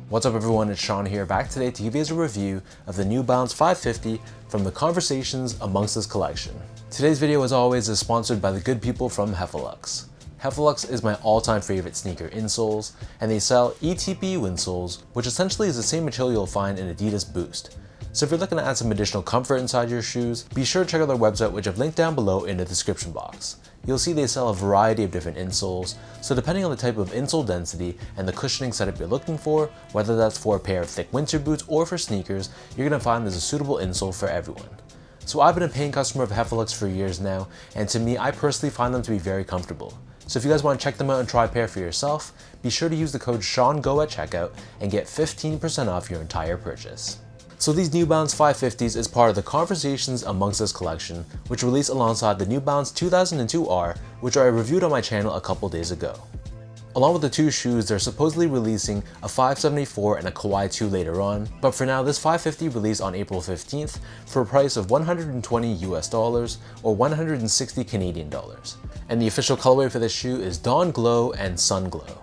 What's up everyone, it's Sean here, back today to give you guys a review of the New Balance 550 from the Conversations Amongst Us collection. Today's video, as always, is sponsored by the good people from Heffelux. Heffelux is my all-time favorite sneaker insoles, and they sell ETPU insoles, which essentially is the same material you'll find in Adidas Boost. So if you're looking to add some additional comfort inside your shoes, be sure to check out their website, which I've linked down below in the description box. You'll see they sell a variety of different insoles, so depending on the type of insole density and the cushioning setup you're looking for, whether that's for a pair of thick winter boots or for sneakers, you're going to find there's a suitable insole for everyone. So I've been a paying customer of Heffelux for years now, and to me, I personally find them to be very comfortable. So if you guys want to check them out and try a pair for yourself, be sure to use the code SEANGO at checkout and get 15% off your entire purchase. So these New Balance 550s is part of the Conversations Amongst Us collection, which released alongside the New Balance 2002R, which I reviewed on my channel a couple days ago. Along with the two shoes, they're supposedly releasing a 574 and a Kawhi 2 later on, but for now this 550 released on April 15th for a price of $120 US or 160 Canadian dollars. And the official colorway for this shoe is Dawn Glow and Sun Glow.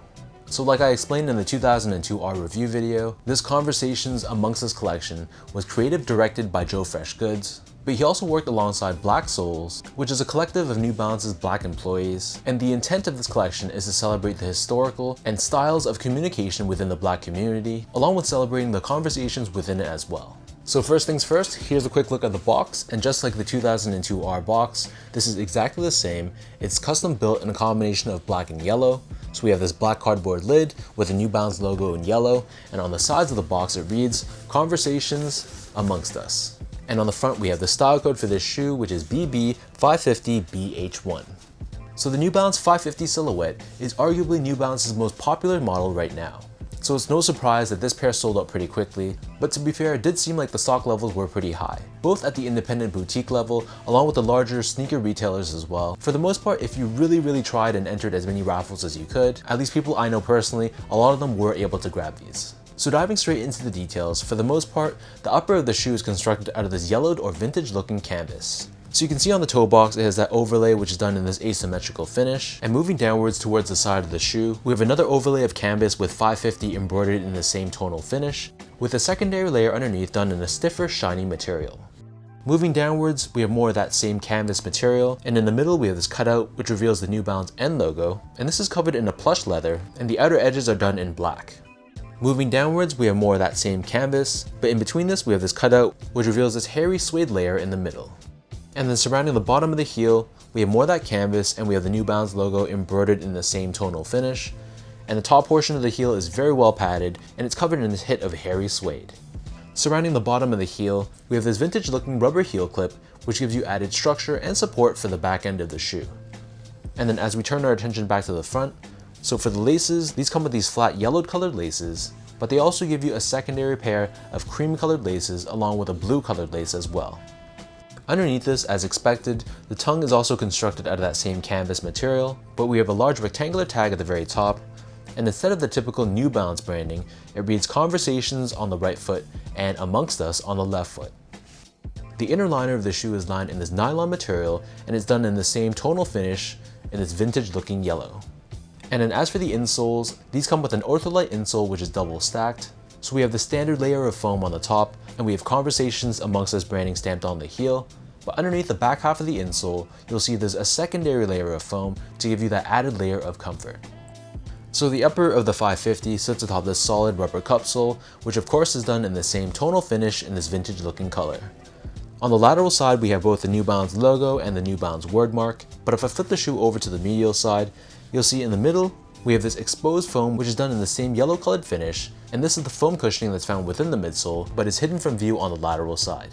So like I explained in the 2002R review video, this Conversations Amongst Us collection was creative directed by Joe Freshgoods, but he also worked alongside Black Souls, which is a collective of New Balance's Black employees, and the intent of this collection is to celebrate the historical and styles of communication within the Black community, along with celebrating the conversations within it as well. So first things first, here's a quick look at the box, and just like the 2002R box, this is exactly the same. It's custom built in a combination of black and yellow. So we have this black cardboard lid with the New Balance logo in yellow, and on the sides of the box it reads, Conversations Amongst Us. And on the front we have the style code for this shoe, which is BB550BH1. So the New Balance 550 silhouette is arguably New Balance's most popular model right now. So it's no surprise that this pair sold out pretty quickly, but to be fair, it did seem like the stock levels were pretty high, both at the independent boutique level, along with the larger sneaker retailers as well. For the most part, if you really tried and entered as many raffles as you could, at least people I know personally, a lot of them were able to grab these. So diving straight into the details, for the most part, the upper of the shoe is constructed out of this yellowed or vintage looking canvas. So you can see on the toe box, it has that overlay which is done in this asymmetrical finish, and moving downwards towards the side of the shoe, we have another overlay of canvas with 550 embroidered in the same tonal finish, with a secondary layer underneath done in a stiffer, shiny material. Moving downwards, we have more of that same canvas material, and in the middle we have this cutout which reveals the New Balance N logo, and this is covered in a plush leather, and the outer edges are done in black. Moving downwards, we have more of that same canvas, but in between this we have this cutout which reveals this hairy suede layer in the middle. And then surrounding the bottom of the heel, we have more of that canvas, and we have the New Balance logo embroidered in the same tonal finish. And the top portion of the heel is very well padded, and it's covered in this hit of hairy suede. Surrounding the bottom of the heel, we have this vintage looking rubber heel clip, which gives you added structure and support for the back end of the shoe. And then as we turn our attention back to the front, so for the laces, these come with these flat yellowed colored laces, but they also give you a secondary pair of cream colored laces along with a blue colored lace as well. Underneath this, as expected, the tongue is also constructed out of that same canvas material, but we have a large rectangular tag at the very top, and instead of the typical New Balance branding, it reads Conversations on the right foot and Amongst Us on the left foot. The inner liner of the shoe is lined in this nylon material, and it's done in the same tonal finish in this vintage looking yellow. And then as for the insoles, these come with an ortholite insole which is double stacked. So we have the standard layer of foam on the top, and we have Conversations Amongst Us branding stamped on the heel, but underneath the back half of the insole, you'll see there's a secondary layer of foam to give you that added layer of comfort. So the upper of the 550 sits atop this solid rubber cup sole, which of course is done in the same tonal finish in this vintage looking color. On the lateral side, we have both the New Balance logo and the New Balance word mark, but if I flip the shoe over to the medial side, you'll see in the middle, we have this exposed foam which is done in the same yellow colored finish, and this is the foam cushioning that's found within the midsole, but is hidden from view on the lateral side.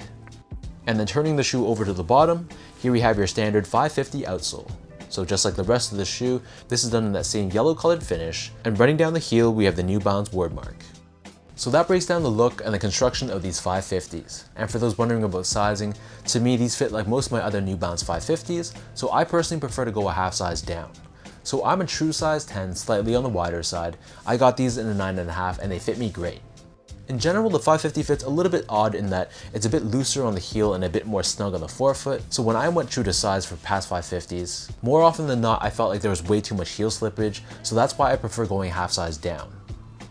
And then turning the shoe over to the bottom, here we have your standard 550 outsole. So just like the rest of the shoe, this is done in that same yellow colored finish, and running down the heel we have the New Balance word mark. So that breaks down the look and the construction of these 550s. And for those wondering about sizing, to me these fit like most of my other New Balance 550s, so I personally prefer to go a half size down. So I'm a true size 10, slightly on the wider side. I got these in a 9.5 and they fit me great. In general, the 550 fit's a little bit odd in that it's a bit looser on the heel and a bit more snug on the forefoot. So when I went true to size for past 550s, more often than not, I felt like there was way too much heel slippage. So that's why I prefer going half size down.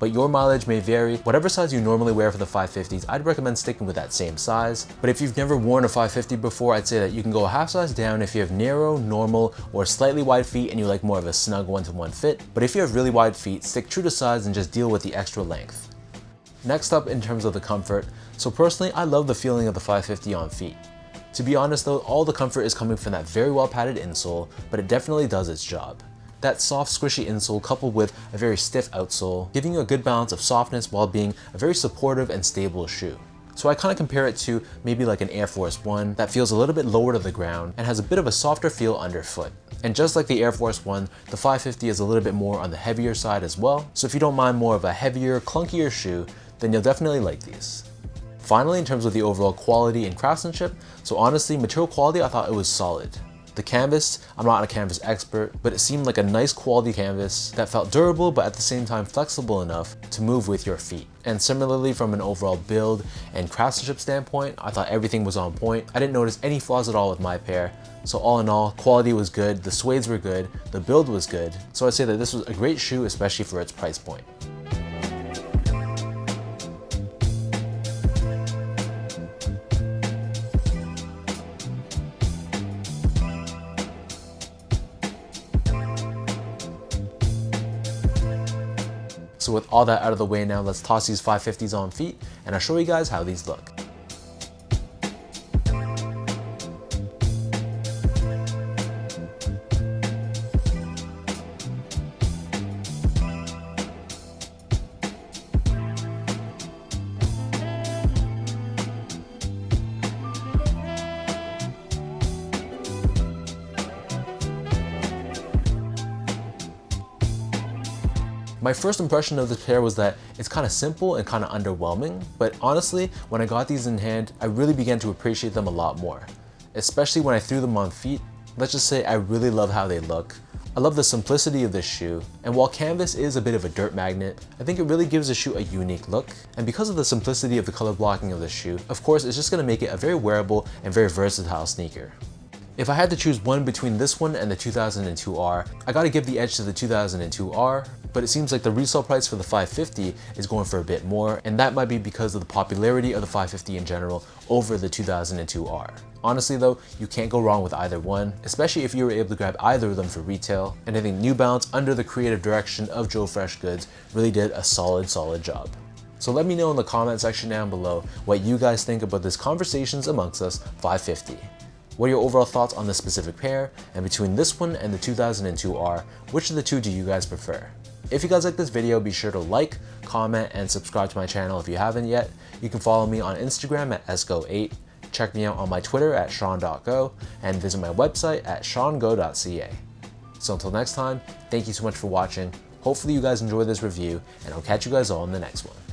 but your mileage may vary. Whatever size you normally wear for the 550s, I'd recommend sticking with that same size. But if you've never worn a 550 before, I'd say that you can go a half size down if you have narrow, normal, or slightly wide feet and you like more of a snug one-to-one fit. But if you have really wide feet, stick true to size and just deal with the extra length. Next up, in terms of the comfort, so personally, I love the feeling of the 550 OnFeet. To be honest though, all the comfort is coming from that very well padded insole, but it definitely does its job. That soft, squishy insole coupled with a very stiff outsole, giving you a good balance of softness while being a very supportive and stable shoe. So I kind of compare it to maybe like an Air Force One that feels a little bit lower to the ground and has a bit of a softer feel underfoot. And just like the Air Force One, the 550 is a little bit more on the heavier side as well. So if you don't mind more of a heavier, clunkier shoe, then you'll definitely like these. Finally, in terms of the overall quality and craftsmanship, so honestly, material quality, I thought it was solid. The canvas, I'm not a canvas expert, but it seemed like a nice quality canvas that felt durable, but at the same time flexible enough to move with your feet. And similarly, from an overall build and craftsmanship standpoint, I thought everything was on point. I didn't notice any flaws at all with my pair. So all in all, quality was good, the suedes were good, the build was good. So I'd say that this was a great shoe, especially for its price point. So with all that out of the way now, let's toss these 550s OnFeet and I'll show you guys how these look. My first impression of this pair was that it's kind of simple and kind of underwhelming, but honestly, when I got these in hand, I really began to appreciate them a lot more. Especially when I threw them on feet, let's just say I really love how they look. I love the simplicity of this shoe, and while canvas is a bit of a dirt magnet, I think it really gives the shoe a unique look. And because of the simplicity of the color blocking of the shoe, of course, it's just going to make it a very wearable and very versatile sneaker. If I had to choose one between this one and the 2002R, I gotta give the edge to the 2002R, but it seems like the resale price for the 550 is going for a bit more, and that might be because of the popularity of the 550 in general over the 2002R. Honestly though, you can't go wrong with either one, especially if you were able to grab either of them for retail, and I think New Balance, under the creative direction of Joe Freshgoods, really did a solid job. So let me know in the comment section down below what you guys think about this Conversations Amongst Us 550. What are your overall thoughts on this specific pair? And between this one and the 2002R, which of the two do you guys prefer? If you guys like this video, be sure to like, comment, and subscribe to my channel if you haven't yet. You can follow me on Instagram at sgo8, check me out on my Twitter at sean.go, and visit my website at seango.ca. So until next time, thank you so much for watching. Hopefully you guys enjoyed this review, and I'll catch you guys all in the next one.